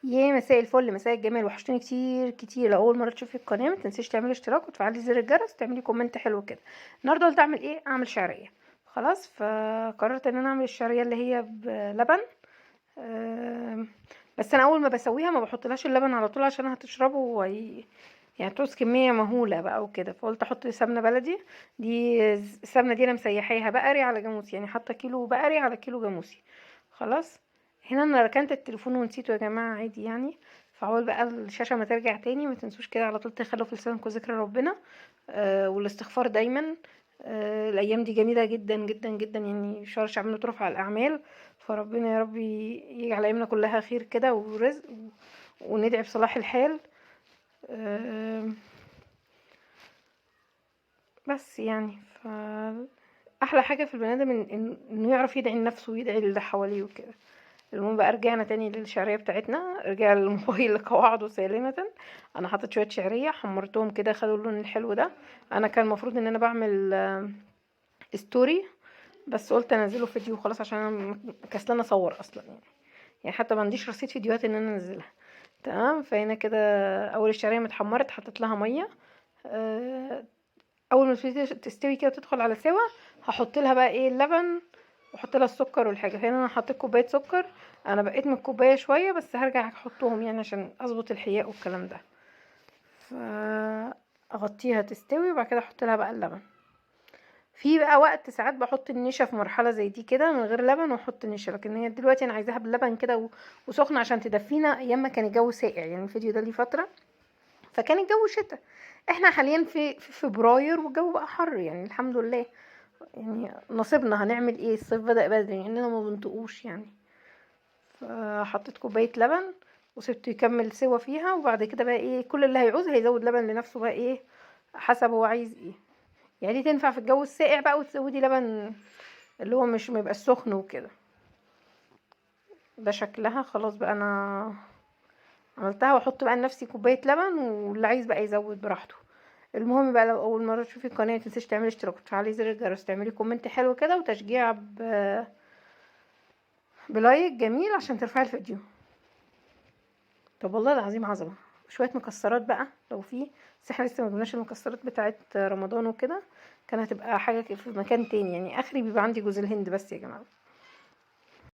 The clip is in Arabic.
يا مساء الفل، مساء الجمال، وحشتوني كتير كتير. لو اول مره تشوفي القناه ما تنسيش تعملي اشتراك وتفعلي زر الجرس وتعملي كومنت حلو كده. النهارده قلت اعمل ايه؟ اعمل شعريه. خلاص، فقررت ان انا اعمل الشعريه اللي هي بلبن. أم، بس انا اول ما بسويها ما بحطلهاش اللبن على طول عشان هتشربه يعني تعوز كميه مهوله بقى وكده، فقلت احط سمنه بلدي. دي السمنه دي انا مسيحاها بقري على جاموسي، يعني حاطه كيلو بقري على كيلو جاموسي. خلاص. هنا انا ركنت التليفون ونسيته يا جماعه، عادي يعني. فعقبال بقى الشاشه ما ترجع تاني ما تنسوش كده على طول تخلوا في لسانكم ذكر ربنا. والاستغفار دايما. الايام دي جميله جدا جدا جدا، يعني شهر شعبان ترفع على الاعمال. فربنا يا رب يجعل ايامنا كلها خير كده ورزق وندعي بصلاح الحال. آه، بس يعني احلى حاجه في البني ادم انه يعرف يدعي لنفسه ويدعي للي حواليه وكده. المهم بقى رجعنا تاني للشعريه بتاعتنا، رجع الموبايل لقواعده سالمه. انا حطيت شويه شعريه حمرتهم كده خدوا اللون الحلو ده. انا كان المفروض ان انا بعمل ستوري، بس قلت انزله فيديو خلاص عشان انا كسلانه اصور اصلا يعني حتى ما عنديش رصيد فيديوهات ان انا انزلها. تمام، فهنا كده اول الشعريه متحمرت حطيت لها ميه. آه، اول ما تستوي كده تدخل على سوا هحط لها بقى ايه اللبن واحط لها السكر والحاجه. هنا انا حطيت كوبايه سكر، انا بقيت من الكوبايه شويه بس هرجع احطهم يعني عشان اظبط الحياء والكلام ده. فاغطيها تستوي وبعد كده احط لها بقى اللبن. في بقى وقت ساعات بحط النشا في مرحله زي دي كده من غير لبن واحط النشا، لكن هي دلوقتي انا عايزاها باللبن كده وسخنه عشان تدفينا ايام ما كان الجو ساقع. يعني الفيديو ده ليه فتره فكان الجو شتاء، احنا حاليا في فبراير والجو بقى حر يعني الحمد لله. يعني نصيبنا، هنعمل ايه؟ الصيف بدأ بدري اننا ما بنطقوش يعني. فحطيت كوباية لبن وسبته يكمل سوا فيها، وبعد كده بقى ايه كل اللي هيعوز هيزود لبن لنفسه بقى ايه حسب هو عايز ايه. يعني دي تنفع في الجو الساقع بقى وتزودي لبن اللي هو مش ما يبقى سخن وكده. ده شكلها خلاص بقى انا عملتها، واحط بقى لنفسي كوبايه لبن واللي عايز بقى يزود براحته. المهم بقى لو اول مره تشوفي القناه متنسيش تعملي اشتراك وتفعلي زر الجرس تعملي كومنت حلو كده وتشجيع بلايك جميل عشان ترفعي الفيديو. طب والله العظيم عظمه. شويه مكسرات بقى لو في، بس احنا لسه ما جبناش المكسرات بتاعه رمضان وكده. كان هتبقى حاجه في مكان تاني، يعني اخري بيبقى عندي جوز الهند بس يا جماعه.